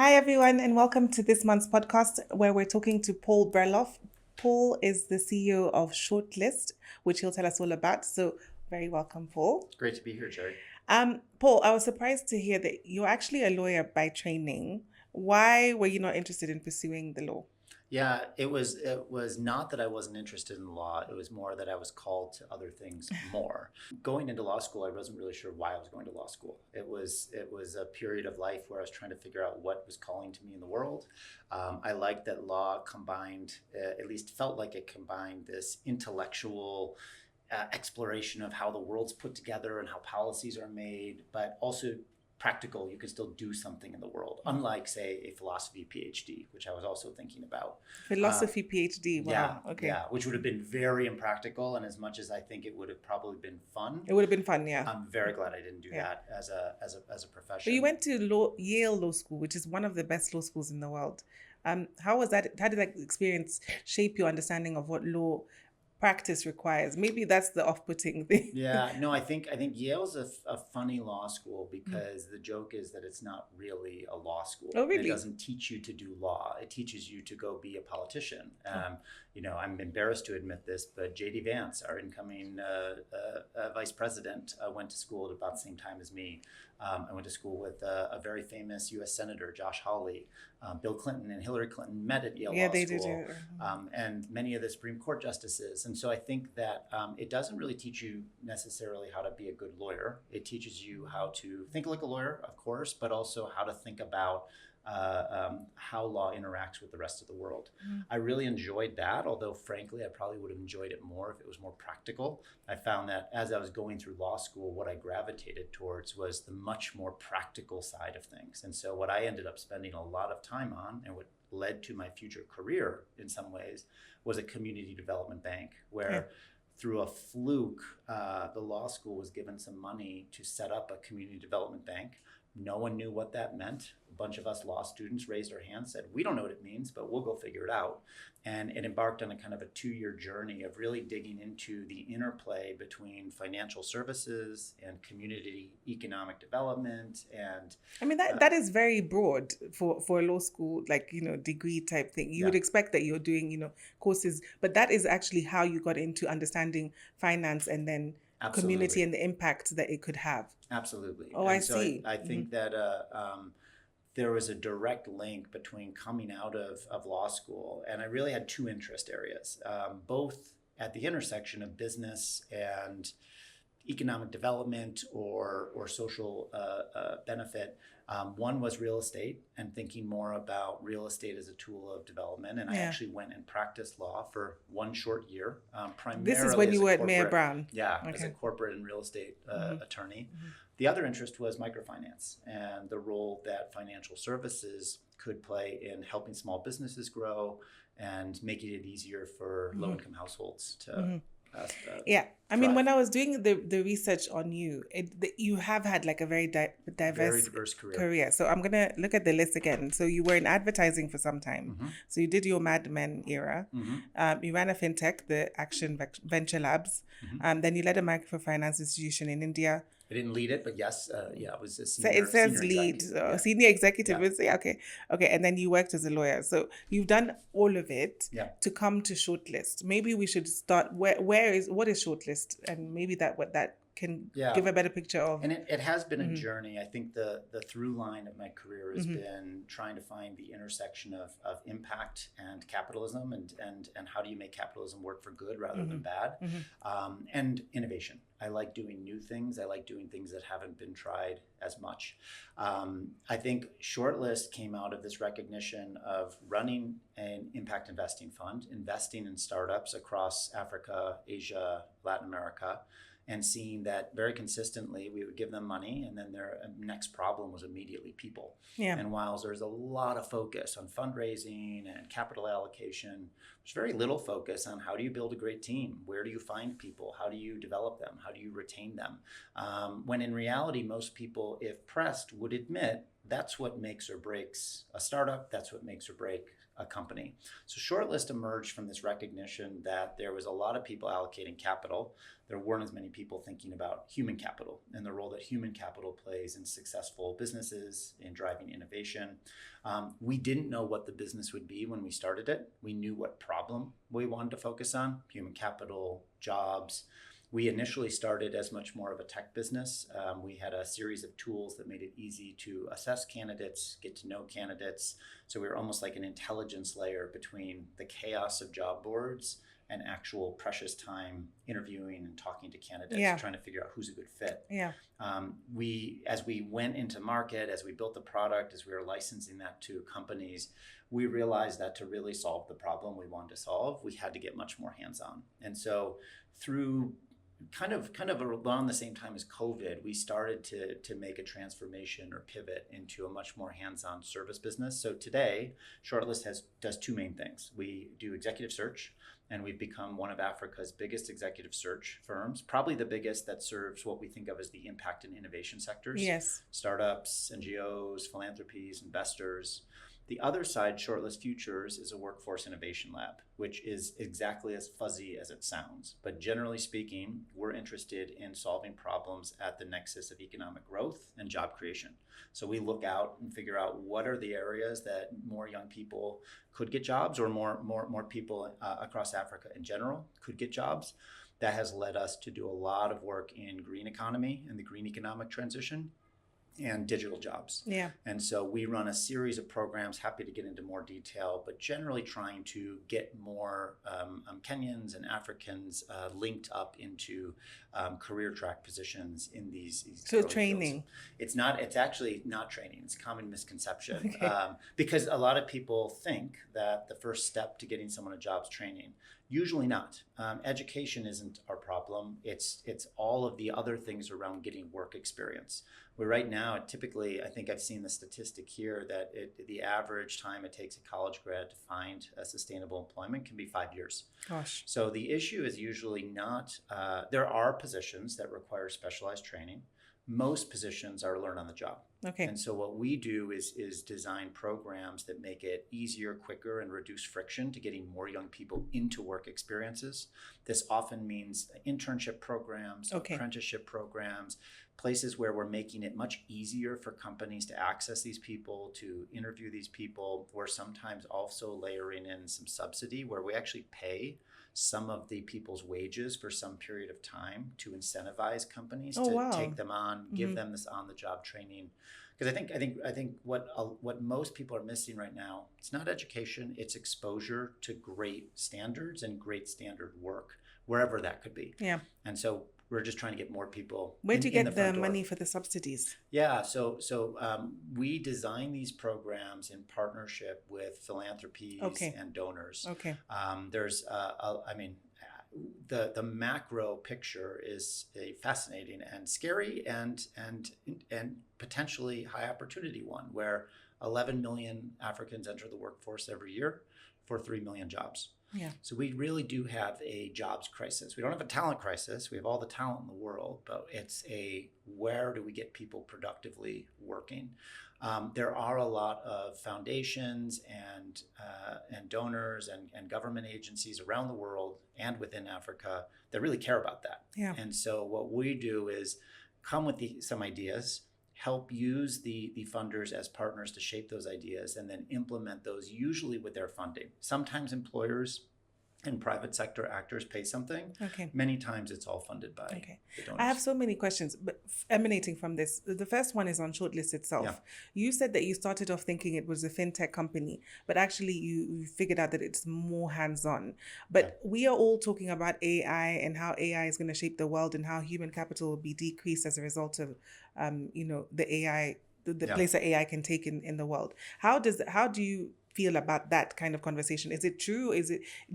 Hi, everyone, and welcome to this month's podcast where we're talking to Paul Breloff. Paul is the CEO of Shortlist, which he'll tell us all about. So, very welcome, Paul. Great to be here, Jerry. Paul, I was surprised to hear that you're actually a lawyer by training. Why were you not interested in pursuing the law? Yeah, it was not that I wasn't interested in law. It was more that I was called to other things more. Going into law school, I wasn't really sure why I was going to law school. It was a period of life where I was trying to figure out what was calling to me in the world. I liked that law combined, at least felt like it combined this intellectual exploration of how the world's put together and how policies are made, but also practical. You can still do something in the world, unlike, say, a philosophy PhD, which I was also thinking about. Philosophy PhD. Wow. Yeah, Okay. yeah, which would have been very impractical. And as much as I think it would have probably been fun, It would have been fun, yeah. I'm very glad I didn't do that as a profession. But you went to Yale Law School, which is one of the best law schools in the world. How was that? How did that experience shape your understanding of what law practice requires? Maybe that's the off-putting thing. Yeah, no, I think Yale's a funny law school because the joke is that it's not really a law school. Oh, really? It doesn't teach you to do law. It teaches you to go be a politician. I'm embarrassed to admit this, but J.D. Vance, our incoming vice president, went to school at about the same time as me. I went to school with a very famous U.S. Senator, Josh Hawley. Bill Clinton and Hillary Clinton met at Yale Law they School, did. and many of the Supreme Court justices. And so I think that it doesn't really teach you necessarily how to be a good lawyer. It teaches you how to think like a lawyer, of course, but also how to think about how law interacts with the rest of the world. I really enjoyed that, although frankly, I probably would have enjoyed it more if it was more practical. I found that as I was going through law school, what I gravitated towards was the much more practical side of things. And so what I ended up spending a lot of time on, and what led to my future career in some ways, was a community development bank where through a fluke, the law school was given some money to set up a community development bank. No one knew what that meant. A bunch of us law students raised our hands, said, we don't know what it means, but we'll go figure it out. And it embarked on a kind of a 2-year journey of really digging into the interplay between financial services and community economic development. And I mean, that is very broad for a law school, degree type thing. You would expect that you're doing, courses, but that is actually how you got into understanding finance and then community and the impact that it could have. Absolutely. Oh, and I see. I think that there was a direct link between coming out of law school, and I really had 2 interest areas, both at the intersection of business and economic development or social benefit. One was real estate and thinking more about real estate as a tool of development. And I actually went and practiced law for 1 short year, primarily. This is when you were at Mayor Brown. Yeah, as a corporate and real estate attorney. The other interest was microfinance and the role that financial services could play in helping small businesses grow and making it easier for low-income households to I mean, when I was doing the research on you, you have had like a very diverse career. So I'm going to look at the list again. So you were in advertising for some time. So you did your Mad Men era. You ran a fintech, the Action Venture Labs. Then you led a microfinance institution in India. I didn't lead it, but yes, it was a senior. So it says senior lead, executive. Senior executive. Yeah. Okay. And then you worked as a lawyer. So you've done all of it to come to Shortlist. Maybe we should start. What is Shortlist, and maybe that can give a better picture of. And it has been a journey. I think the through line of my career has been trying to find the intersection of impact and capitalism, and how do you make capitalism work for good rather than bad, and innovation. I like doing new things. I like doing things that haven't been tried as much. I think Shortlist came out of this recognition of running an impact investing fund, investing in startups across Africa, Asia, Latin America, and seeing that very consistently we would give them money and then their next problem was immediately people. And while there's a lot of focus on fundraising and capital allocation, there's very little focus on how do you build a great team? Where do you find people? How do you develop them? How do you retain them? When in reality, most people, if pressed, would admit that's what makes or breaks a startup. That's what makes or break a company. So Shortlist emerged from this recognition that there was a lot of people allocating capital. There weren't as many people thinking about human capital and the role that human capital plays in successful businesses, in driving innovation. We didn't know what the business would be when we started it. We knew what problem we wanted to focus on: human capital, jobs. We initially started as much more of a tech business. We had a series of tools that made it easy to assess candidates, get to know candidates. So we were almost like an intelligence layer between the chaos of job boards and actual precious time interviewing and talking to candidates, trying to figure out who's a good fit. As we went into market, as we built the product, as we were licensing that to companies, we realized that to really solve the problem we wanted to solve, we had to get much more hands-on. And so through kind of around the same time as COVID, we started to make a transformation or pivot into a much more hands-on service business. So today, Shortlist does two main things. We do executive search, and we've become one of Africa's biggest executive search firms, probably the biggest that serves what we think of as the impact and innovation sectors. Yes. Startups, NGOs, philanthropies, investors. The other side, Shortlist Futures, is a workforce innovation lab, which is exactly as fuzzy as it sounds. But generally speaking, we're interested in solving problems at the nexus of economic growth and job creation. So we look out and figure out what are the areas that more young people could get jobs, or more people across Africa in general could get jobs. That has led us to do a lot of work in green economy and the green economic transition, and digital jobs. And so we run a series of programs, happy to get into more detail, but generally trying to get more Kenyans and Africans linked up into career track positions in these so training fields. It's actually not training. It's a common misconception. Because a lot of people think that the first step to getting someone a job is training. Usually not. Education isn't our problem. It's all of the other things around getting work experience. Where right now, typically, I think I've seen the statistic here that the average time it takes a college grad to find a sustainable employment can be 5 years. Gosh. So the issue is usually not, there are positions that require specialized training. Most positions are learn on the job. And so what we do is design programs that make it easier, quicker, and reduce friction to getting more young people into work experiences. This often means internship programs, apprenticeship programs, places where we're making it much easier for companies to access these people, to interview these people. We're sometimes also layering in some subsidy where we actually pay some of the people's wages for some period of time to incentivize companies take them on, give them this on-the-job training. Because I think what most people are missing right now, it's not education, it's exposure to great standards and great standard work, wherever that could be. And so we're just trying to get more people. Where do you get the money for the subsidies? So we design these programs in partnership with philanthropies and donors. There's, the macro picture is a fascinating and scary and potentially high opportunity one, where 11 million Africans enter the workforce every year for 3 million jobs. So we really do have a jobs crisis. We don't have a talent crisis. We have all the talent in the world, but it's where do we get people productively working? There are a lot of foundations and donors and government agencies around the world and within Africa that really care about that. And so what we do is come with some ideas, help use the funders as partners to shape those ideas, and then implement those, usually with their funding. Sometimes employers and private sector actors pay something. Many times it's all funded by the donors. I have so many questions but emanating from this. The first one is on Shortlist itself. You said that you started off thinking it was a fintech company, but actually you figured out that it's more hands-on. But we are all talking about AI and how AI is going to shape the world and how human capital will be decreased as a result of, the AI, the place that AI can take in the world. How do you feel about that kind of conversation? Is it true?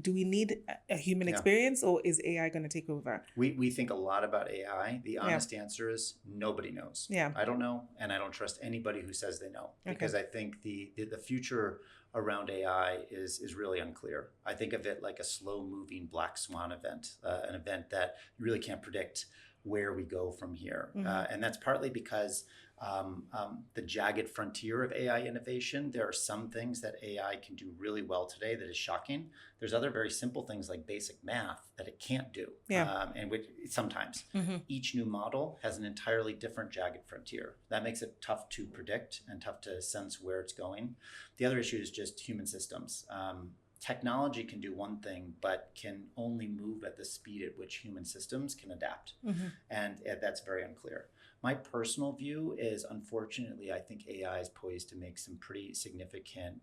Do we need a human experience, or is AI going to take over? We think a lot about AI. The honest answer is nobody knows. I don't know, and I don't trust anybody who says they know, because I think the future around AI is really unclear. I think of it like a slow moving black swan event, an event that you really can't predict where we go from here. And that's partly because the jagged frontier of AI innovation, there are some things that AI can do really well today that is shocking. There's other very simple things like basic math that it can't do. And which sometimes each new model has an entirely different jagged frontier. That makes it tough to predict and tough to sense where it's going. The other issue is just human systems. Technology can do one thing, but can only move at the speed at which human systems can adapt. And that's very unclear. My personal view is, unfortunately, I think AI is poised to make some pretty significant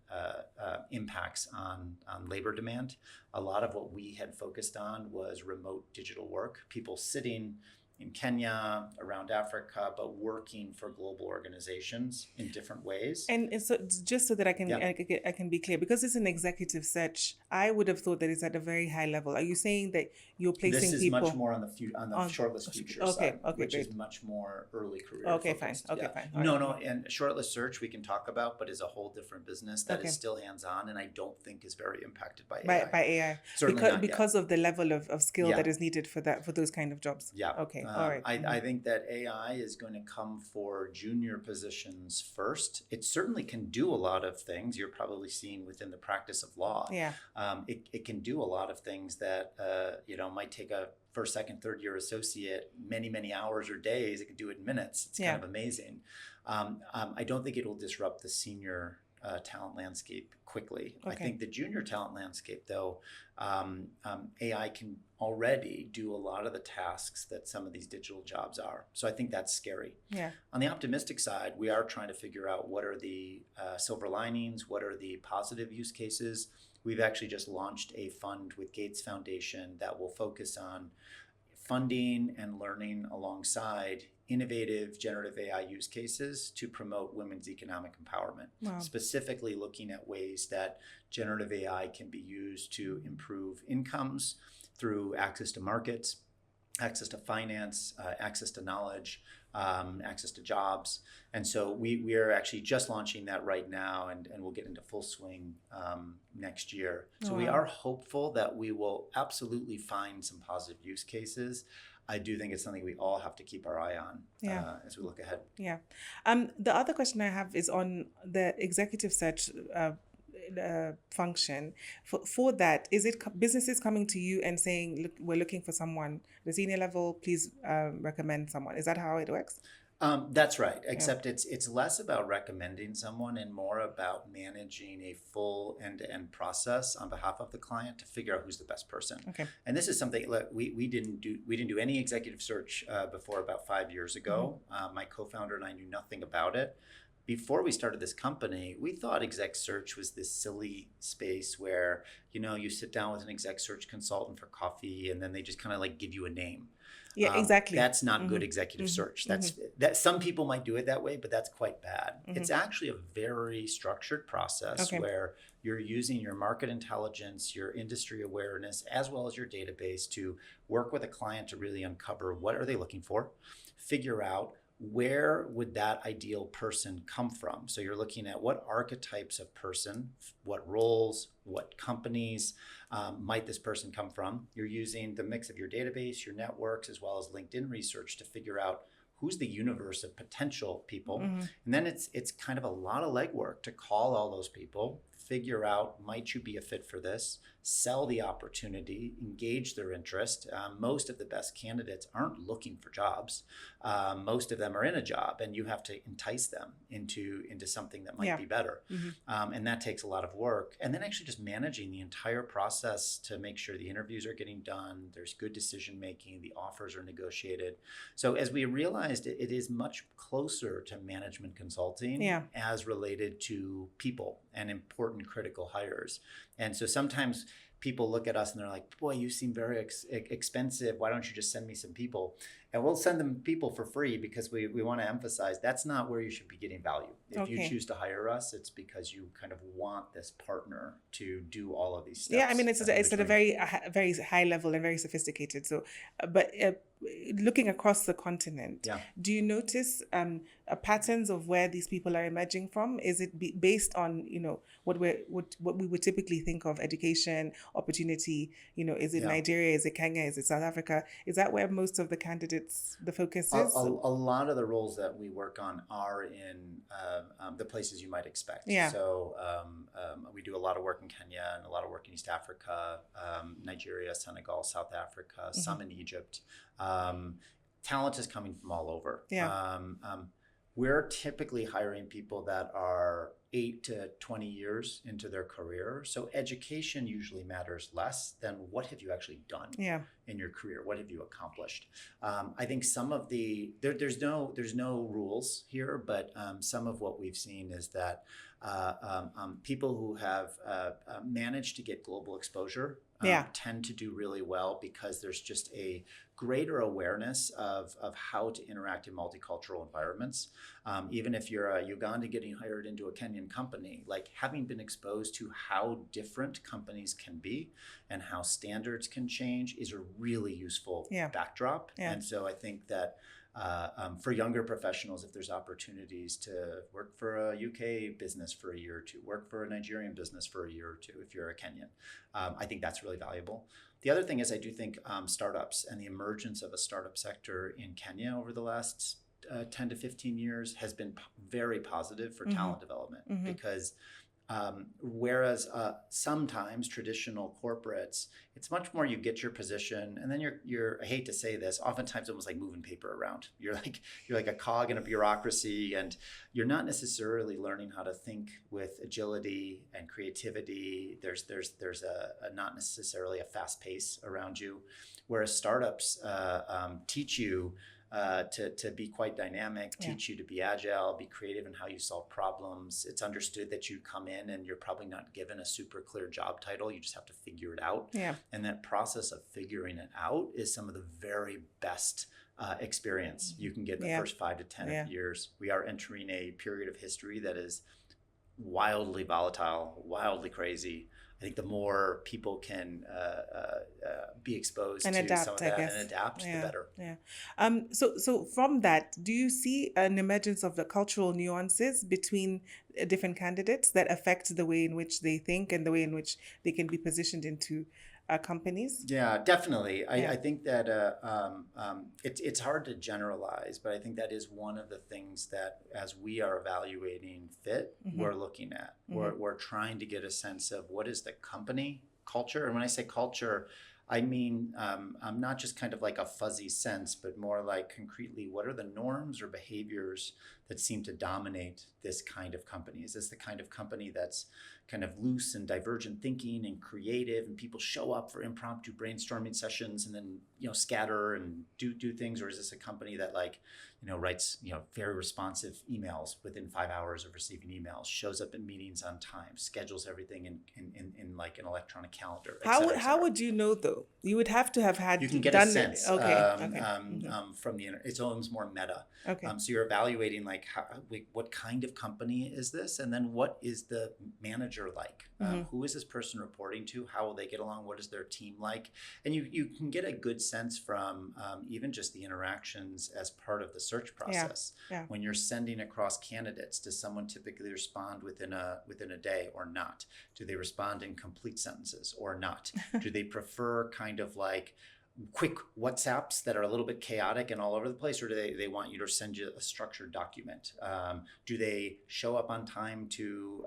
impacts on labor demand. A lot of what we had focused on was remote digital work, people sitting in Kenya, around Africa, but working for global organizations in different ways. And so, just so that I can be clear, because it's an executive search, I would have thought that it's at a very high level. Are you saying that you're placing people? This is much more on the shortlist future side, which is much more early career. Focused. Fine. No, and shortlist search we can talk about, but is a whole different business that is still hands-on, and I don't think is very impacted by AI. By AI, certainly because of the level of skill that is needed for those kind of jobs. Yeah. Okay. All right. I think that AI is going to come for junior positions first. It certainly can do a lot of things. You're probably seeing within the practice of law. Yeah. It can do a lot of things that might take a first, second, third year associate many hours or days. It can do it in minutes. It's kind of amazing. I don't think it will disrupt the senior talent landscape quickly. I think the junior talent landscape, though, AI can already do a lot of the tasks that some of these digital jobs are. So I think that's scary. Yeah. On the optimistic side, we are trying to figure out what are the silver linings, what are the positive use cases. We've actually just launched a fund with Gates Foundation that will focus on funding and learning alongside innovative generative AI use cases to promote women's economic empowerment, specifically looking at ways that generative AI can be used to improve incomes through access to markets, access to finance, access to knowledge, access to jobs. And so we are actually just launching that right now, and we'll get into full swing next year. So we are hopeful that we will absolutely find some positive use cases. I do think it's something we all have to keep our eye on as we look ahead. Yeah. The other question I have is on the executive search function. For that, is it businesses coming to you and saying, look, we're looking for someone at the senior level, please recommend someone? Is that how it works? That's right, except it's less about recommending someone and more about managing a full end-to-end process on behalf of the client to figure out who's the best person. Okay. And this is something we didn't do any executive search before about 5 years ago. My co-founder and I knew nothing about it. Before we started this company, we thought exec search was this silly space where, you sit down with an exec search consultant for coffee and then they just kind of like give you a name. Yeah, exactly. That's not good executive search. That some people might do it that way, but that's quite bad. It's actually a very structured process where you're using your market intelligence, your industry awareness, as well as your database to work with a client to really uncover what are they looking for, figure out where would that ideal person come from? So you're looking at what archetypes of person, what roles, what companies might this person come from. You're using the mix of your database, your networks, as well as LinkedIn research to figure out who's the universe of potential people. And then it's kind of a lot of legwork to call all those people, figure out, might you be a fit for this, sell the opportunity, engage their interest. Most of the best candidates aren't looking for jobs. Most of them are in a job, and you have to entice them into something that might be better. And that takes a lot of work. And then actually just managing the entire process to make sure the interviews are getting done, there's good decision making, the offers are negotiated. So as we realized, it is much closer to management consulting as related to people and important critical hires. And so sometimes people look at us and they're like, boy, you seem very expensive. Why don't you just send me some people? And we'll send them people for free because we want to emphasize that's not where you should be getting value. If you choose to hire us, it's because you kind of want this partner to do all of these steps. Yeah, I mean, it's at a very high level and very sophisticated. So, but looking across the continent, do you notice patterns of where these people are emerging from? Is it based on, what we would typically think of education, opportunity? Is it Nigeria? Is it Kenya? Is it South Africa? Is that where most of the candidates, the focus is? A lot of the roles that we work on are in the places you might expect. Yeah. So we do a lot of work in Kenya and a lot of work in East Africa, Nigeria, Senegal, South Africa, some in Egypt. Talent is coming from all over. Yeah. We're typically hiring people that are 8 to 20 years into their career. So education usually matters less than what have you actually done in your career? What have you accomplished? I think some of there's no rules here, but some of what we've seen is that people who have managed to get global exposure tend to do really well because there's just a greater awareness of how to interact in multicultural environments. Even if you're a Uganda getting hired into a Kenyan company, like having been exposed to how different companies can be and how standards can change is a really useful backdrop. And so I think that for younger professionals, if there's opportunities to work for a UK business for a year or two, work for a Nigerian business for a year or two, if you're a Kenyan, I think that's really valuable. The other thing is I do think startups and the emergence of a startup sector in Kenya over the last 10 to 15 years has been very positive for talent development because whereas sometimes traditional corporates, it's much more you get your position and then you're I hate to say this, oftentimes almost like moving paper around. You're like a cog in a bureaucracy and you're not necessarily learning how to think with agility and creativity. There's a not necessarily a fast pace around you, whereas startups teach you to be quite dynamic, teach you to be agile, be creative in how you solve problems. It's understood that you come in and you're probably not given a super clear job title. You just have to figure it out. Yeah. And that process of figuring it out is some of the very best experience you can get in the first 5 to 10 years. We are entering a period of history that is wildly volatile, wildly crazy. I think the more people can be exposed and to adapt, some of that and adapt, the better. Yeah. So from that, do you see an emergence of the cultural nuances between different candidates that affect the way in which they think and the way in which they can be positioned into companies? Yeah, definitely. I think that it's hard to generalize, but I think that is one of the things that as we are evaluating fit, we're looking at. We're trying to get a sense of what is the company culture. And when I say culture, I mean, not just kind of like a fuzzy sense, but more like concretely, what are the norms or behaviors that seem to dominate this kind of company? Is this the kind of company that's kind of loose and divergent thinking and creative and people show up for impromptu brainstorming sessions and then, scatter and do things? Or is this a company that writes, very responsive emails within 5 hours of receiving emails, shows up in meetings on time, schedules everything in like an electronic calendar? How would you know though? You would have to have had. You can get a sense. From the internet. It's almost more meta. Okay. So you're evaluating like what kind of company is this, and then what is the manager like? Who is this person reporting to? How will they get along? What is their team like? And you can get a good sense from even just the interactions as part of the search process. Yeah. When you're sending across candidates, does someone typically respond within a day or not? Do they respond in complete sentences or not? Do they prefer kind of like quick WhatsApps that are a little bit chaotic and all over the place, or do they want you to send you a structured document? Do they show up on time to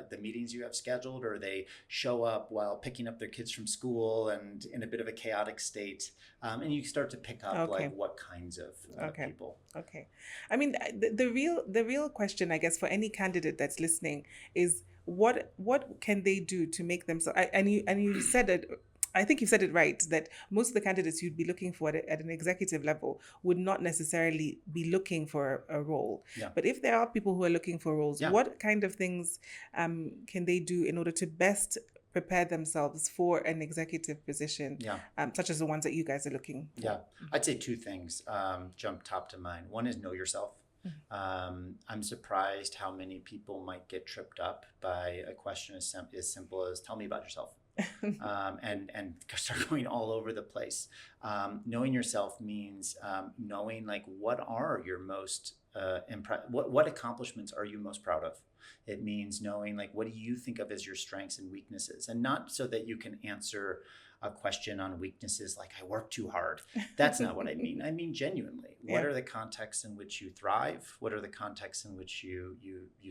the meetings you have scheduled, or they show up while picking up their kids from school and in a bit of a chaotic state? And you start to pick up like what kinds of people. Okay. I mean, the real question, I guess, for any candidate that's listening is what can they do to make themselves, and you said it, I think you said it right, that most of the candidates you'd be looking for at an executive level would not necessarily be looking for a role. Yeah. But if there are people who are looking for roles, what kind of things can they do in order to best prepare themselves for an executive position, such as the ones that you guys are looking for? Yeah, I'd say two things jump top to mind. One is know yourself. I'm surprised how many people might get tripped up by a question as simple as tell me about yourself. And start going all over the place. Knowing yourself means knowing like what are your most what accomplishments are you most proud of? It means knowing like what do you think of as your strengths and weaknesses, and not so that you can answer a question on weaknesses like I work too hard. That's not what I mean. I mean genuinely. What are the contexts in which you thrive? What are the contexts in which you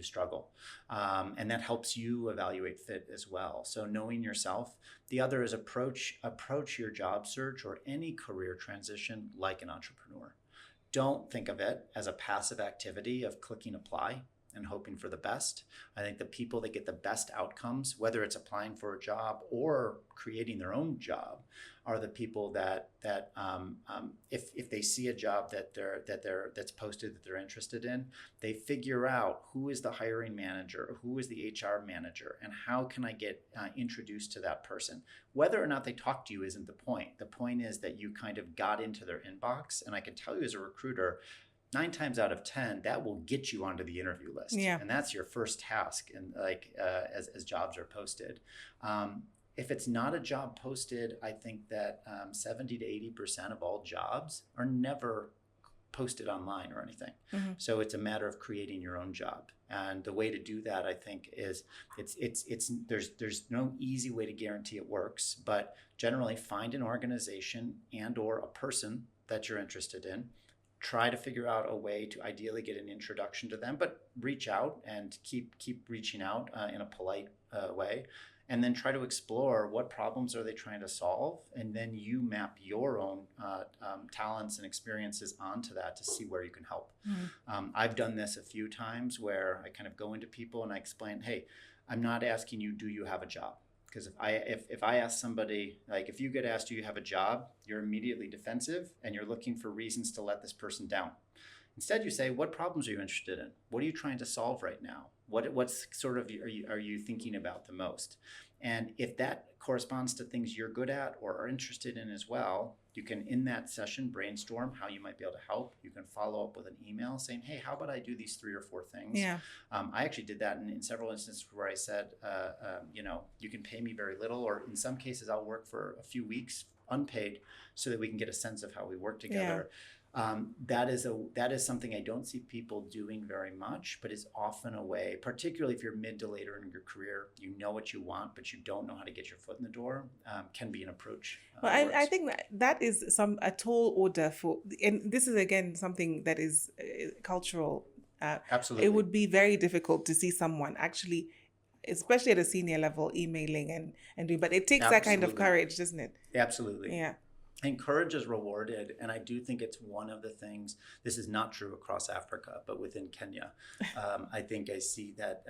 struggle? And that helps you evaluate fit as well. So knowing yourself. The other is approach your job search or any career transition like an entrepreneur. Don't think of it as a passive activity of clicking apply and hoping for the best. I think the people that get the best outcomes, whether it's applying for a job or creating their own job, are the people that if they see a job that's posted that they're interested in, they figure out who is the hiring manager, who is the HR manager, and how can I get introduced to that person. Whether or not they talk to you isn't the point. The point is that you kind of got into their inbox, and I can tell you as a recruiter, 9 times out of 10, that will get you onto the interview list. Yeah. And that's your first task. And as jobs are posted, if it's not a job posted, I think that 70 to 80% of all jobs are never posted online or anything. Mm-hmm. So it's a matter of creating your own job. And the way to do that, I think, is there's no easy way to guarantee it works, but generally find an organization and or a person that you're interested in. Try to figure out a way to ideally get an introduction to them, but reach out and keep reaching out in a polite way. And then try to explore what problems are they trying to solve. And then you map your own talents and experiences onto that to see where you can help. Mm-hmm. I've done this a few times where I kind of go into people and I explain, hey, I'm not asking you, do you have a job? Because if I ask somebody, like if you get asked, do you have a job? You're immediately defensive and you're looking for reasons to let this person down. Instead, you say, what problems are you interested in? What are you trying to solve right now? What's sort of are you thinking about the most? And if that corresponds to things you're good at or are interested in as well, you can, in that session, brainstorm how you might be able to help. You can follow up with an email saying, hey, how about I do these 3 or 4 things? Yeah. I actually did that in several instances where I said, you can pay me very little, or in some cases, I'll work for a few weeks unpaid so that we can get a sense of how we work together. Yeah. That is something I don't see people doing very much, but is often a way, particularly if you're mid to later in your career, you know what you want, but you don't know how to get your foot in the door, can be an approach. Well, I think that is a tall order for, and this is again something that is cultural. Absolutely. It would be very difficult to see someone actually, especially at a senior level, emailing and doing, but it takes that kind of courage, doesn't it? Absolutely. Yeah. And courage is rewarded, and I do think it's one of the things. This is not true across Africa, but within Kenya, I think I see that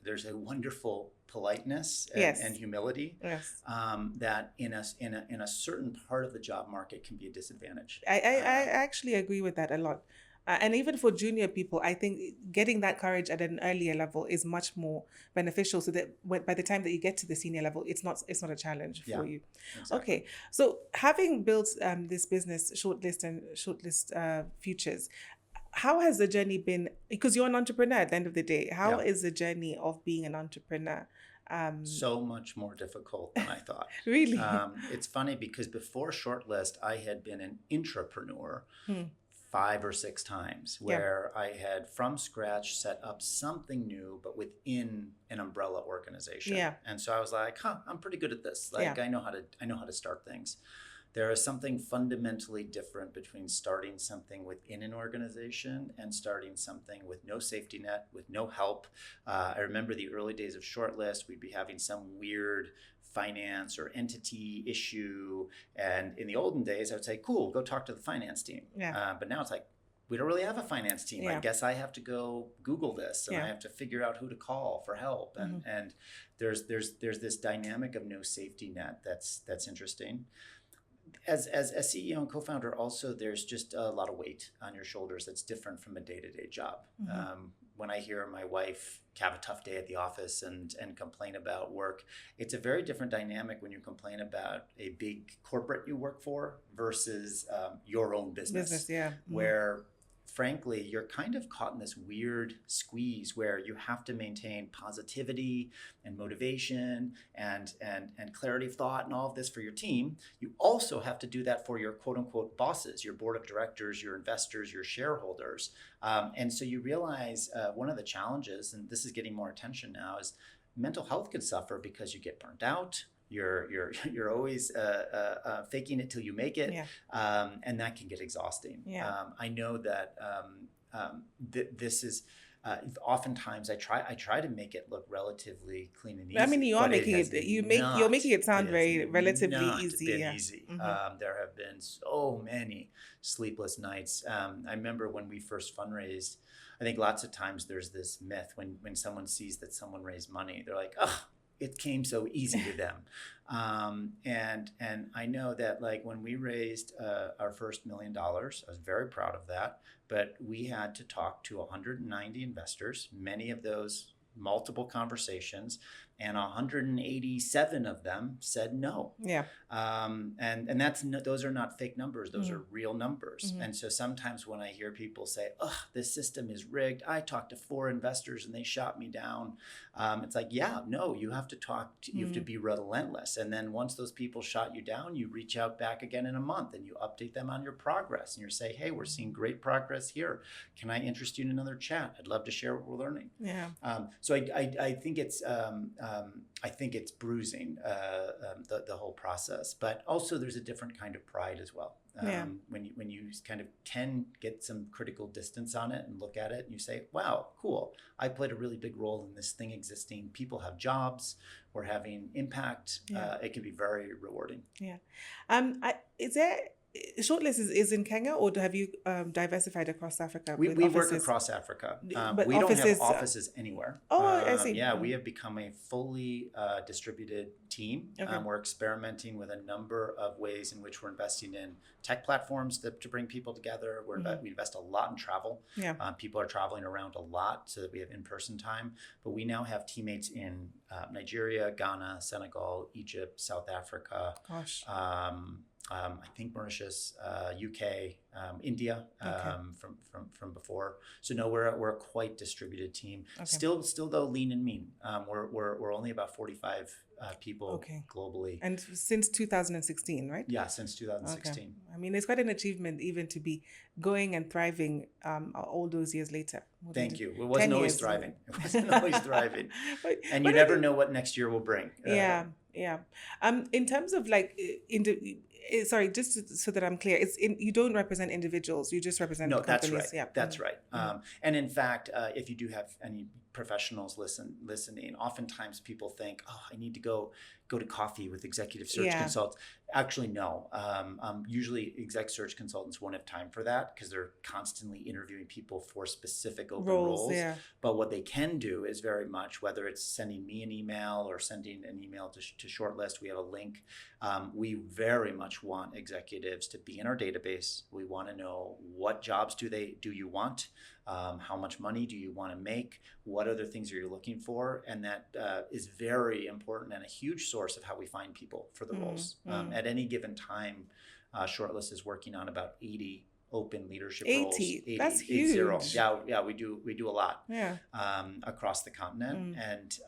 there's a wonderful politeness and humility. Yes. That in a certain part of the job market can be a disadvantage. I actually agree with that a lot. And even for junior people, I think getting that courage at an earlier level is much more beneficial, so that by the time that you get to the senior level, it's not a challenge for you. Exactly. Okay, so having built this business, Shortlist and Shortlist Futures, how has the journey been? Because you're an entrepreneur at the end of the day. How is the journey of being an entrepreneur? So much more difficult than I thought. Really? It's funny because before Shortlist, I had been an intrapreneur. 5 or 6 times where I had from scratch set up something new, but within an umbrella organization. Yeah. And so I was like, I'm pretty good at this. Like I know how to start things. There is something fundamentally different between starting something within an organization and starting something with no safety net, with no help. I remember the early days of Shortlist, we'd be having some weird finance or entity issue. And in the olden days, I would say, cool, go talk to the finance team. Yeah. But now it's like, we don't really have a finance team. Yeah. I guess I have to go Google this and I have to figure out who to call for help. And and there's this dynamic of no safety net that's interesting. As a CEO and co-founder, also there's just a lot of weight on your shoulders that's different from a day-to-day job. When I hear my wife have a tough day at the office and complain about work, it's a very different dynamic when you complain about a big corporate you work for versus your own business. Where frankly, you're kind of caught in this weird squeeze where you have to maintain positivity and motivation and clarity of thought and all of this for your team. You also have to do that for your quote unquote bosses, your board of directors, your investors, your shareholders. And so you realize one of the challenges, and this is getting more attention now, is mental health could suffer because you get burned out. You're always faking it till you make it, and that can get exhausting. I know that this is oftentimes I try to make it look relatively clean and easy. I mean, you're making it sound very relatively easy. Easy. There have been so many sleepless nights. I remember when we first fundraised. I think lots of times there's this myth when someone sees that someone raised money, they're like, oh, it came so easy to them. And I know that like when we raised our first $1 million, I was very proud of that, but we had to talk to 190 investors, many of those multiple conversations, and 187 of them said no. And that's those are not fake numbers; those are real numbers. And so sometimes when I hear people say, "Oh, this system is rigged," I talked to 4 investors and they shot me down. It's like, no, you have to talk. You have to be relentless. And then once those people shot you down, you reach out back again in a month and you update them on your progress. And you say, "Hey, we're seeing great progress here. Can I interest you in another chat? I'd love to share what we're learning." So I think it's. I think it's bruising the whole process, but also there's a different kind of pride as well. When you kind of get some critical distance on it and look at it and you say, wow, cool, I played a really big role in this thing existing. People have jobs, we're having impact. It can be very rewarding. Is there Shortlist is in Kenya, or have you diversified across Africa? We work across Africa. But we don't have offices anywhere. I see. We have become a fully distributed team. We're experimenting with a number of ways in which we're investing in tech platforms to bring people together. We invest a lot in travel. People are traveling around a lot so that we have in-person time. But we now have teammates in Nigeria, Ghana, Senegal, Egypt, South Africa. I think Mauritius, UK, India, from before. So no, we're a quite distributed team. Still though lean and mean. We're only about 45 people globally. And since 2016, right? Yeah, since 2016. I mean, it's quite an achievement even to be going and thriving all those years later. Thank you. It wasn't always thriving. It wasn't always thriving. And you never know what next year will bring. In terms of like sorry, just so that I'm clear, you don't represent individuals, you just represent companies. That's right. And in fact, if you do have any professionals listening, oftentimes people think, oh, I need to go to coffee with executive search consultants. Actually, no. Usually exec search consultants won't have time for that because they're constantly interviewing people for specific open roles. But what they can do is very much, whether it's sending me an email or sending an email to Shortlist, we have a link. We very much want executives to be in our database. We want to know what jobs do you want? How much money do you want to make? What other things are you looking for? And that is very important and a huge source of how we find people for the roles. At any given time, Shortlist is working on about 80 open leadership roles. 80, that's huge. We do a lot across the continent. And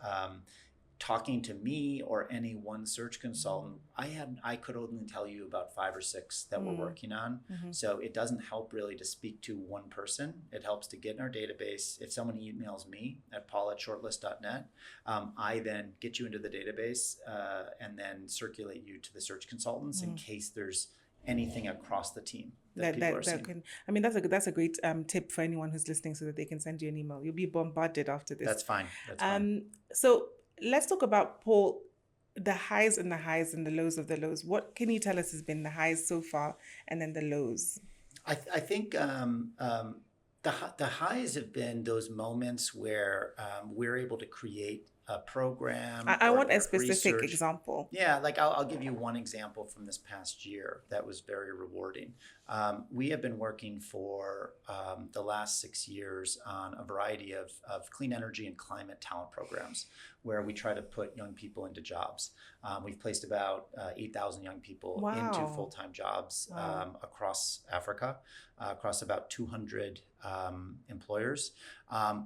talking to me or any one search consultant, I could only tell you about 5 or 6 that we're working on. So it doesn't help really to speak to one person. It helps to get in our database. If someone emails me at paul@shortlist.net, I then get you into the database and then circulate you to the search consultants in case there's anything across the team that people are seeing. I mean, that's a great tip for anyone who's listening so that they can send you an email. You'll be bombarded after this. That's fine. So let's talk about, Paul, the highs and the lows of the lows. What can you tell us has been the highs so far and then the lows? I think the highs have been those moments where we're able to create a program. I or want a specific research. Example. Yeah, like I'll give you one example from this past year that was very rewarding. We have been working for the last 6 years on a variety of clean energy and climate talent programs where we try to put young people into jobs. We've placed about 8,000 young people into full-time jobs across Africa, across about 200 employers.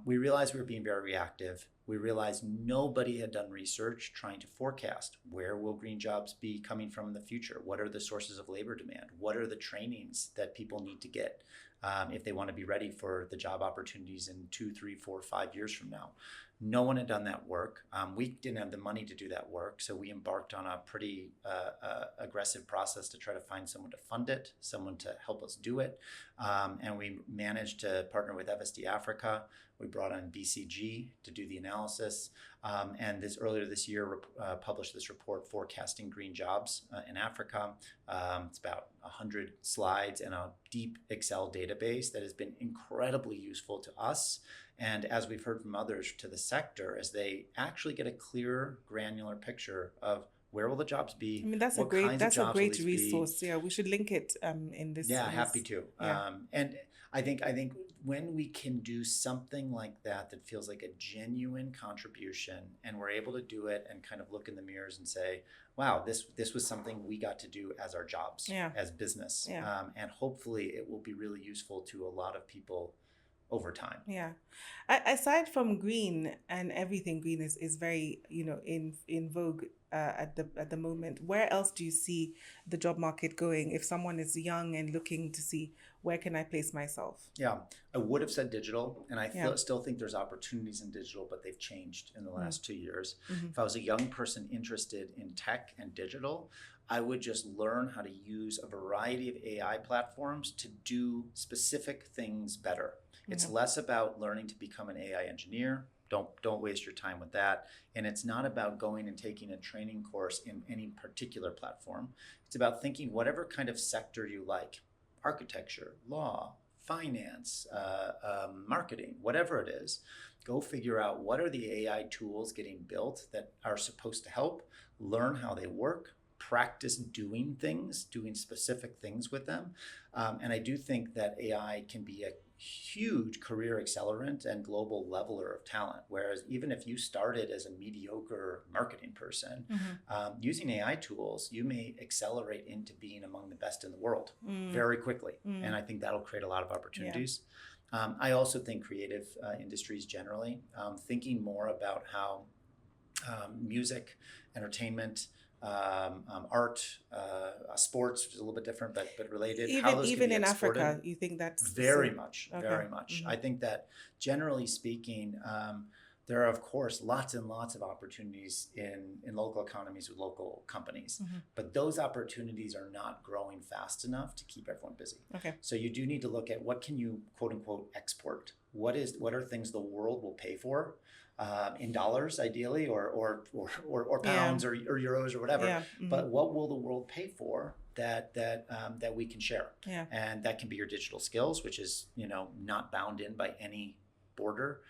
We realized we were being very reactive. We realized nobody had done research trying to forecast where will green jobs be coming from in the future? What are the sources of labor demand? What are the trainings that people need to get if they want to be ready for the job opportunities in 2, 3, 4, 5 years from now? No one had done that work. We didn't have the money to do that work, so we embarked on a pretty aggressive process to try to find someone to fund it, someone to help us do it. And we managed to partner with FSD Africa. We brought on BCG to do the analysis. And earlier this year, published this report, Forecasting Green Jobs in Africa. It's about 100 slides and a deep Excel database that has been incredibly useful to us. And as we've heard from others, to the sector, as they actually get a clear, granular picture of where will the jobs be. I mean, that's a great resource. Yeah, we should link it in this. Yeah, happy to. Yeah. And I think when we can do something like that feels like a genuine contribution, and we're able to do it and kind of look in the mirrors and say, wow, this was something we got to do as our jobs, as business. Yeah. And hopefully it will be really useful to a lot of people over time. Yeah. Aside from green, and everything green is very, in vogue at the moment, where else do you see the job market going if someone is young and looking to see where can I place myself? Yeah, I would have said digital, and I still think there's opportunities in digital, but they've changed in the last 2 years. Mm-hmm. If I was a young person interested in tech and digital, I would just learn how to use a variety of AI platforms to do specific things better. It's less about learning to become an AI engineer. Don't waste your time with that. And it's not about going and taking a training course in any particular platform. It's about thinking whatever kind of sector you like, architecture, law, finance, marketing, whatever it is, go figure out what are the AI tools getting built that are supposed to help, learn how they work, practice doing specific things with them. And I do think that AI can be a huge career accelerant and global leveler of talent. Whereas even if you started as a mediocre marketing person, using AI tools, you may accelerate into being among the best in the world very quickly. And I think that'll create a lot of opportunities. Yeah. I also think creative industries generally, thinking more about how music, entertainment, art, sports, which is a little bit different, but related. Even in Africa, you think that's very much. Mm-hmm. I think that generally speaking, there are of course lots and lots of opportunities in local economies with local companies, but those opportunities are not growing fast enough to keep everyone busy. Okay. So you do need to look at what can you quote unquote export. What are things the world will pay for? In dollars, ideally, or pounds, or euros, or whatever. Yeah. Mm-hmm. But what will the world pay for that we can share? Yeah. And that can be your digital skills, which is not bound in by any border.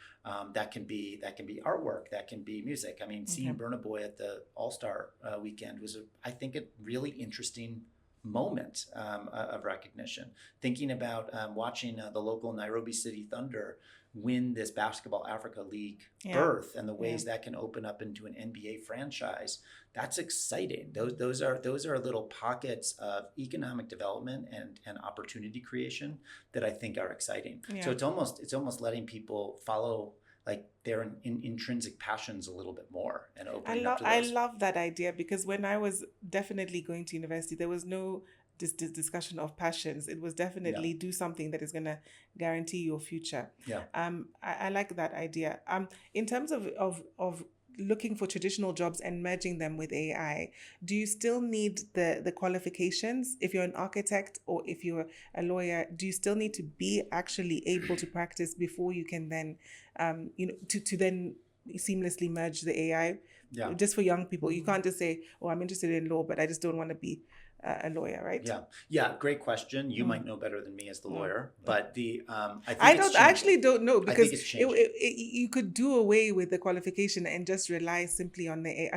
That can be artwork. That can be music. I mean, seeing Burna Boy at the All-Star weekend was I think a really interesting moment of recognition. Thinking about watching the local Nairobi City Thunder win this Basketball Africa League berth, and the ways that can open up into an NBA franchise. That's exciting. Those are little pockets of economic development and opportunity creation that I think are exciting. Yeah. So it's almost letting people follow like their intrinsic passions a little bit more and opening up to those. I love that idea, because when I was definitely going to university, there was no this discussion of passions. It was definitely do something that is going to guarantee your future. Yeah. I like that idea. In terms of looking for traditional jobs and merging them with AI, do you still need the qualifications? If you're an architect or if you're a lawyer, do you still need to be actually able to practice before you can then, to then seamlessly merge the AI just for young people. You can't just say, oh, I'm interested in law, but I just don't want to be a lawyer, right? Yeah. Great question. You might know better than me as the lawyer, but I actually don't know, because you could do away with the qualification and just rely simply on the.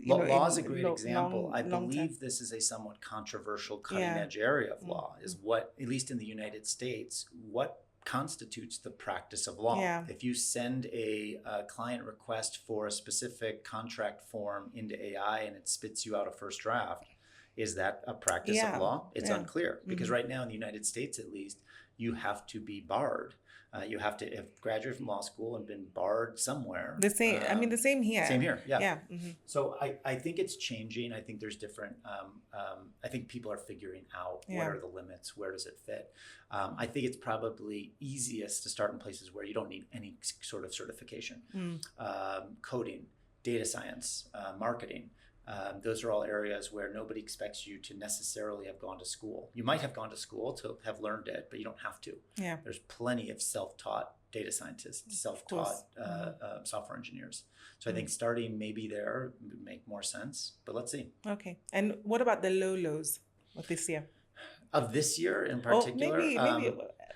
Law is a great example. I believe this is a somewhat controversial, cutting-edge area of law. Is what, at least in the United States, what constitutes the practice of law. If you send a client request for a specific contract form into AI and it spits you out a first draft, is that a practice of law? It's unclear, because right now in the United States, at least, you have to be barred. You have to have graduated from law school and been barred somewhere. The same. The same here. Same here. Yeah. So I think it's changing. I think there's different. I think people are figuring out what are the limits. Where does it fit? I think it's probably easiest to start in places where you don't need any sort of certification. Coding, data science, marketing. Those are all areas where nobody expects you to necessarily have gone to school. You might have gone to school to have learned it, but you don't have to. There's plenty of self-taught data scientists, self-taught software engineers. So I think starting maybe there would make more sense, but let's see. Okay. And what about the lows of this year? Of this year in particular? Maybe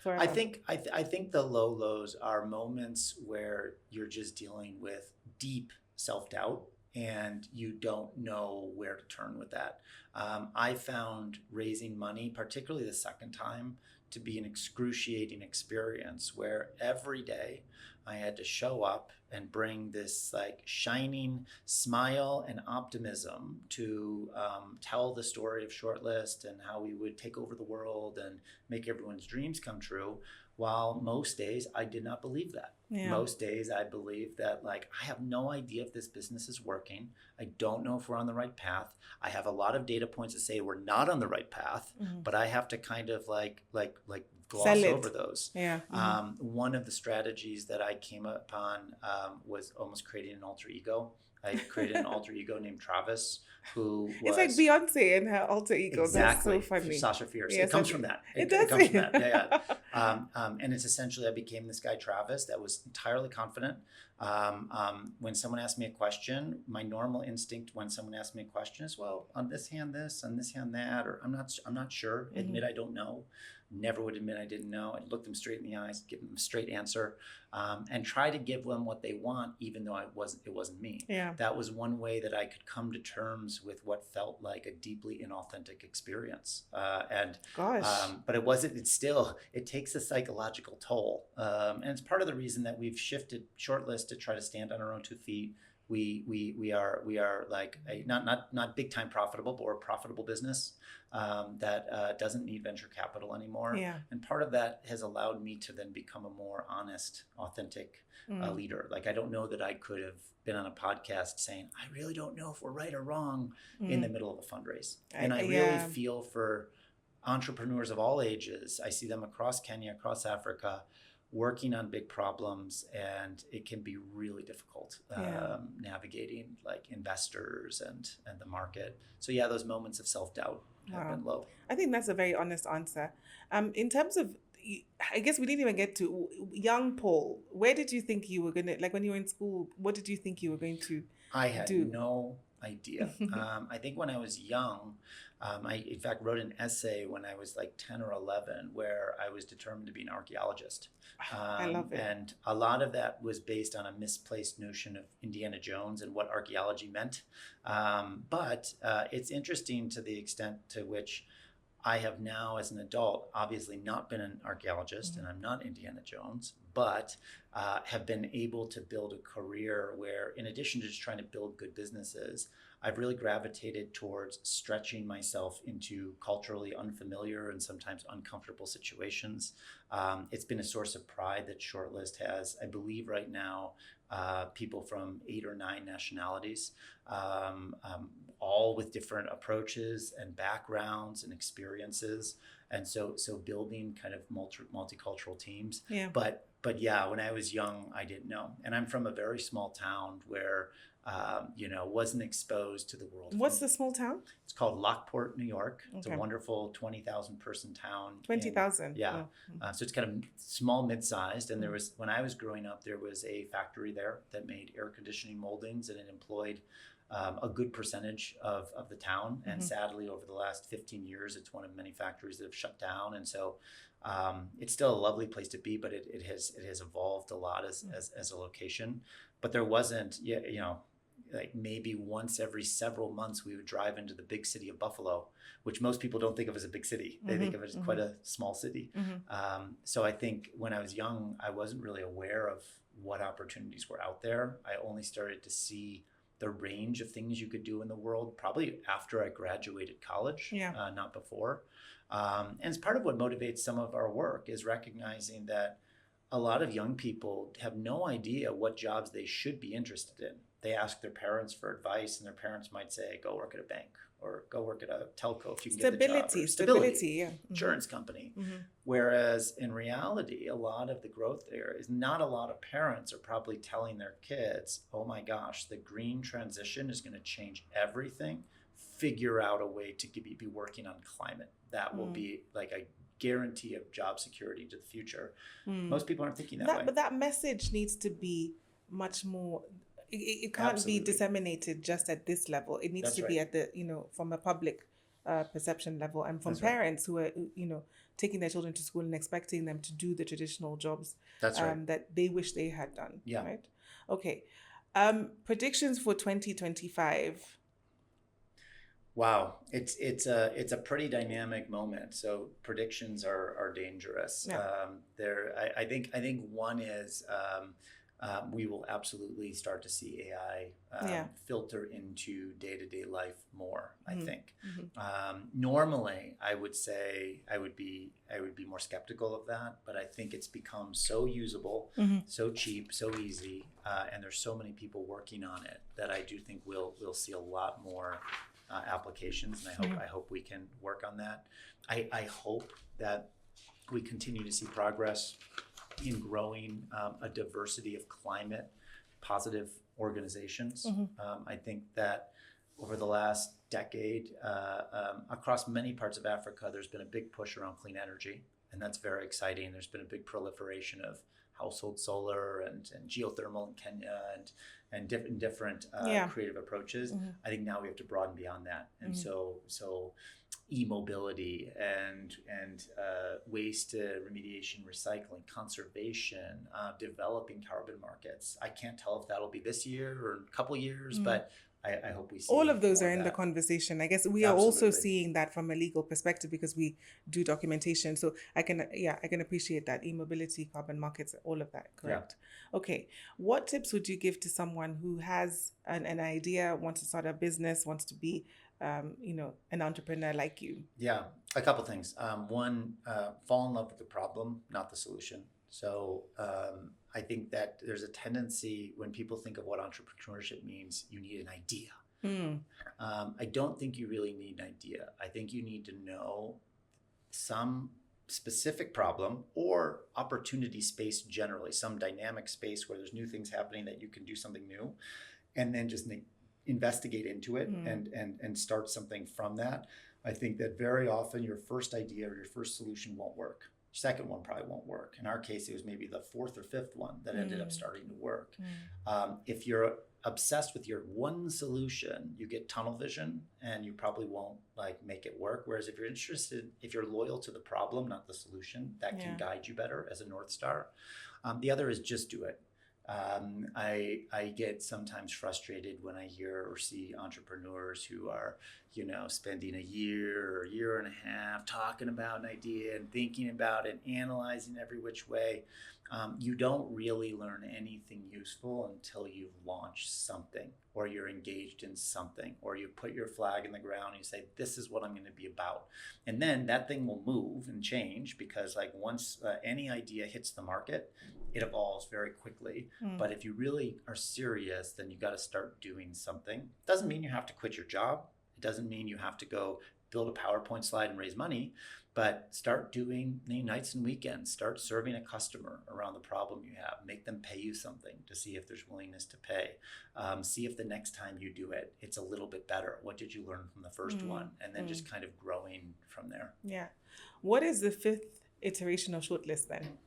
forever. I think the lows are moments where you're just dealing with deep self-doubt and you don't know where to turn with that. I found raising money, particularly the second time, to be an excruciating experience where every day I had to show up and bring this like shining smile and optimism to tell the story of Shortlist and how we would take over the world and make everyone's dreams come true. While most days I did not believe that. Most days I believe that, like, I have no idea if this business is working. I don't know if we're on the right path. I have a lot of data points that say we're not on the right path, but I have to kind of like gloss over those. One of the strategies that I came upon was almost creating an alter ego. I created an alter ego named Travis, who was... It's like Beyonce and her alter ego. Exactly. That's so funny. Sasha Fierce. Yes, it comes from that. It does. It comes from that. And it's essentially, I became this guy, Travis, that was entirely confident. When someone asked me a question, my normal instinct when someone asked me a question is, well, on this hand this, on this hand that, or I'm not sure. Admit I don't know. Never would admit I didn't know. I'd look them straight in the eyes, give them a straight answer, and try to give them what they want, even though it wasn't me. That was one way that I could come to terms with what felt like a deeply inauthentic experience. But it wasn't. It takes a psychological toll, and it's part of the reason that we've shifted Shortlist to try to stand on our own 2 feet. We are like a not big time profitable, but we're a profitable business that doesn't need venture capital anymore. And part of that has allowed me to then become a more honest, authentic leader. Like, I don't know that I could have been on a podcast saying, I really don't know if we're right or wrong in the middle of a fundraise. And I really feel for entrepreneurs of all ages. I see them across Kenya, across Africa, working on big problems, and it can be really difficult navigating like investors and the market. So those moments of self-doubt have been low. I think that's a very honest answer. In terms of, I guess we didn't even get to young Paul. Where did you think you were going to, like when you were in school, what did you think you were going to I had no idea. I think when I was young, I in fact wrote an essay when I was like 10 or 11 where I was determined to be an archaeologist. I love it. And a lot of that was based on a misplaced notion of Indiana Jones and what archaeology meant. But it's interesting to the extent to which I have now, as an adult, obviously not been an archaeologist, and I'm not Indiana Jones, but have been able to build a career where, in addition to just trying to build good businesses, I've really gravitated towards stretching myself into culturally unfamiliar and sometimes uncomfortable situations. It's been a source of pride that Shortlist has, I believe right now, people from 8 or 9 nationalities, all with different approaches and backgrounds and experiences. And so building kind of multicultural teams. But But yeah, when I was young, I didn't know. And I'm from a very small town where, wasn't exposed to the world. What's the small town? It's called Lockport, New York. It's a Okay. wonderful 20,000 person town. 20,000? Yeah. So it's kind of small, mid-sized. And when I was growing up, there was a factory there that made air conditioning moldings, and it employed a good percentage of the town. And sadly, over the last 15 years, it's one of many factories that have shut down. And so it's still a lovely place to be, but it has evolved a lot as a location. But there wasn't, like maybe once every several months we would drive into the big city of Buffalo, which most people don't think of as a big city. They think of it as quite a small city. So I think when I was young, I wasn't really aware of what opportunities were out there. I only started to see the range of things you could do in the world probably after I graduated college, not before. And it's part of what motivates some of our work, is recognizing that a lot of young people have no idea what jobs they should be interested in. They ask their parents for advice, and their parents might say, go work at a bank or go work at a telco if you can get the job. Stability, yeah. Insurance company. Whereas in reality, a lot of the growth there is not a lot of parents are probably telling their kids, oh my gosh, the green transition is going to change everything. Figure out a way to be working on climate. That will be like a guarantee of job security to the future. Most people aren't thinking that way. But that message needs to be much more, it can't be disseminated just at this level. It needs to be at the, from a public perception level, and from parents who are, taking their children to school and expecting them to do the traditional jobs that they wish they had done. Yeah. Right? Okay. Predictions for 2025. Wow, it's a pretty dynamic moment. So predictions are dangerous. Yeah. I think one is we will absolutely start to see AI filter into day-to-day life more. I think normally I would say I would be more skeptical of that, but I think it's become so usable, so cheap, so easy, and there's so many people working on it that I do think we'll see a lot more applications, and I hope we can work on that. I hope that we continue to see progress in growing a diversity of climate positive organizations. I think that over the last decade, across many parts of Africa, there's been a big push around clean energy, and that's very exciting. There's been a big proliferation of household solar and geothermal in Kenya and different creative approaches. I think now we have to broaden beyond that, and so e-mobility and waste remediation, recycling, conservation, developing carbon markets. I can't tell if that'll be this year or a couple years, but I hope we see all of those are in the conversation. I guess we are also seeing that from a legal perspective because we do documentation. So I can appreciate that. E-mobility, carbon markets, all of that. Correct. Yeah. Okay. What tips would you give to someone who has an idea, wants to start a business, wants to be an entrepreneur like you? Yeah, a couple things. One, fall in love with the problem, not the solution. So I think that there's a tendency when people think of what entrepreneurship means, you need an idea. I don't think you really need an idea. I think you need to know some specific problem or opportunity space generally, some dynamic space where there's new things happening that you can do something new, and then just investigate into it and start something from that. I think that very often your first idea or your first solution won't work. Second one probably won't work. In our case, it was maybe the fourth or fifth one that ended up starting to work. If you're obsessed with your one solution, you get tunnel vision and you probably won't make it work. Whereas if you're loyal to the problem, not the solution, that can guide you better as a North Star. The other is just do it. I get sometimes frustrated when I hear or see entrepreneurs who are, spending a year or a year and a half talking about an idea and thinking about it, analyzing every which way. You don't really learn anything useful until you've launched something, or you're engaged in something, or you put your flag in the ground and you say, this is what I'm going to be about. And then that thing will move and change because once any idea hits the market, it evolves very quickly. But if you really are serious, then you got to start doing something. Doesn't mean you have to quit your job. It doesn't mean you have to go build a PowerPoint slide and raise money, but start doing nights and weekends. Start serving a customer around the problem you have. Make them pay you something to see if there's willingness to pay. See if the next time you do it, it's a little bit better. What did you learn from the first one? And then just kind of growing from there. Yeah. What is the 5th iteration of Shortlist then?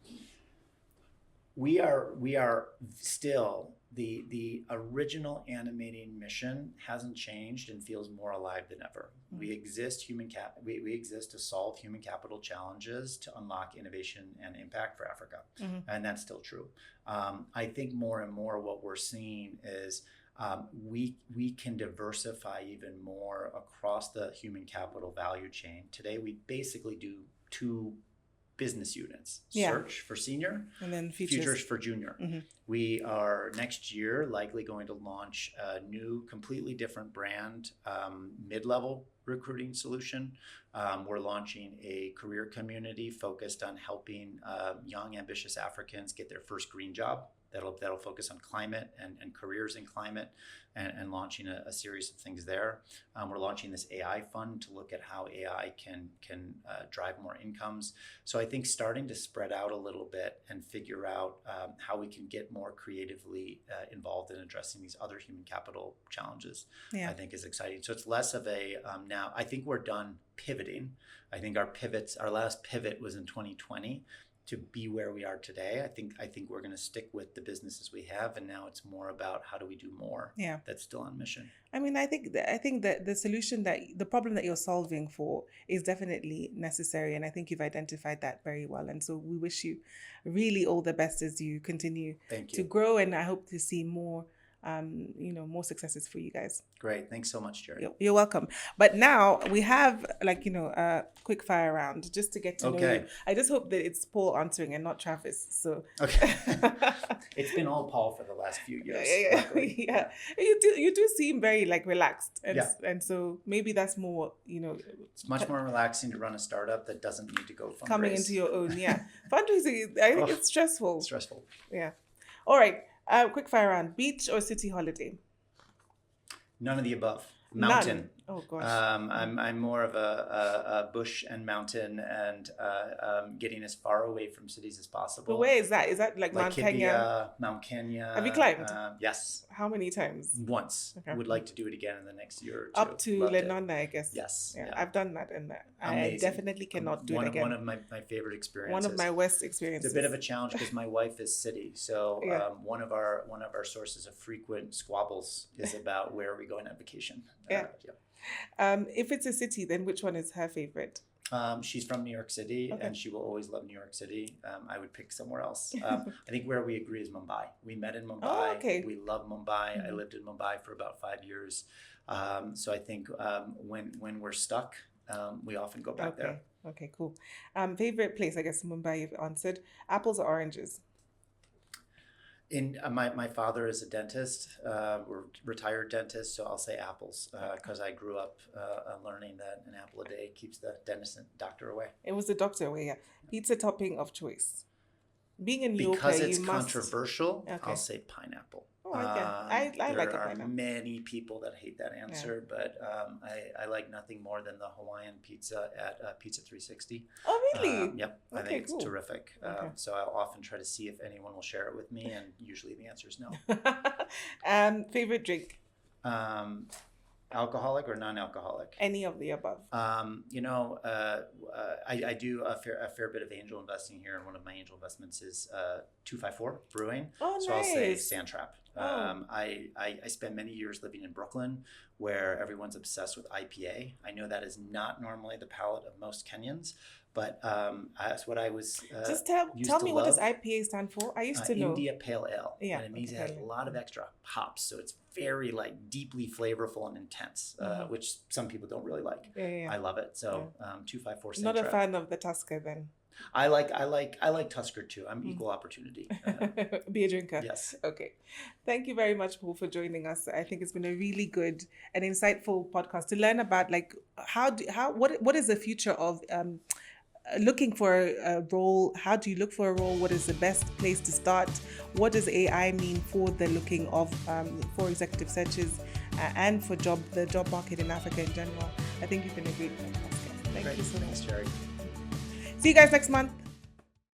We are still the original animating mission hasn't changed and feels more alive than ever. We exist we exist to solve human capital challenges to unlock innovation and impact for Africa, and that's still true. I think more and more what we're seeing is we can diversify even more across the human capital value chain. Today we basically do 2 business units, search for senior and then futures for junior. We are next year likely going to launch a new, completely different brand, mid-level recruiting solution. We're launching a career community focused on helping young, ambitious Africans get their first green job. That'll focus on climate and careers in climate, and launching a series of things there. We're launching this AI fund to look at how AI can drive more incomes. So I think starting to spread out a little bit and figure out how we can get more creatively involved in addressing these other human capital challenges, I think is exciting. So it's less of a now. I think we're done pivoting. I think our last pivot was in 2020. To be where we are today, I think we're going to stick with the businesses we have, and now it's more about how do we do more. That's still on mission. I mean, I think that the solution, that the problem that you're solving for is definitely necessary, and I think you've identified that very well. And so we wish you really all the best as you continue to grow, and I hope to see more more successes for you guys. Great. Thanks so much, Njeri. You're welcome. But now we have a quick fire round just to get to know you. I just hope that it's Paul answering and not Travis. So It's been all Paul for the last few years. Yeah. You do seem very relaxed, and so maybe that's more It's much more relaxing to run a startup that doesn't need to go fundraise. Coming into your own. Fundraising, I think it's stressful. Stressful. Yeah. All right. Quick fire round. Beach or city holiday? None of the above. Mountain. None. Oh gosh. I'm more of a bush and mountain, and getting as far away from cities as possible. But where is that? Is that like Mount Kenya? Mount Kenya. Have you climbed? Yes. How many times? Once. Okay. Would like to do it again in the next year or two. Up to Lenanda, I guess. Yes. Yeah, I've done that, and I definitely cannot do it again. One of my favorite experiences. One of my worst experiences. It's a bit of a challenge because my wife is city, so one of our sources of frequent squabbles is about where are we going on vacation. If it's a city, then which one is her favorite? She's from New York City, and she will always love New York City. I would pick somewhere else. I think where we agree is Mumbai. We met in Mumbai. Oh, okay. We love Mumbai. I lived in Mumbai for about 5 years. So I think when we're stuck, we often go back there. Okay, cool. Favorite place, I guess Mumbai you've answered. Apples or oranges? My father is a dentist, we're retired dentist, so I'll say apples because I grew up learning that an apple a day keeps the dentist and doctor away. It was the doctor away, yeah. Pizza topping of choice. Being in New York, because it's controversial, I'll say pineapple. Oh, I like a pineapple. There are many people that hate that answer, but I like nothing more than the Hawaiian pizza at Pizza 360. Oh, really? Yep. I think it's terrific. So I'll often try to see if anyone will share it with me, and usually the answer is no. Favorite drink? Alcoholic or non-alcoholic? Any of the above. I do a fair bit of angel investing here, and one of my angel investments is 254 Brewing. Oh, nice. So I'll say Sandtrap. I spent many years living in Brooklyn, where everyone's obsessed with IPA. I know that is not normally the palate of most Kenyans, but that's what I was just tell me what does IPA stand for? I used to know. India Pale Ale. And it means it has a lot of extra hops, so it's very deeply flavorful and intense, which some people don't really like. I love it. So 254 Sandtrap. Not a fan of the Tusker then. I like Tusker too. I'm equal opportunity. Be a drinker. Yes. Okay. Thank you very much, Paul, for joining us. I think it's been a really good and insightful podcast to learn about what is the future of looking for a role. How do you look for a role? What is the best place to start? What does AI mean for the looking of for executive searches? and for the job market in Africa in general. I think you've been a great podcast guest. Thank you so much. Thanks, Njeri. See you guys next month.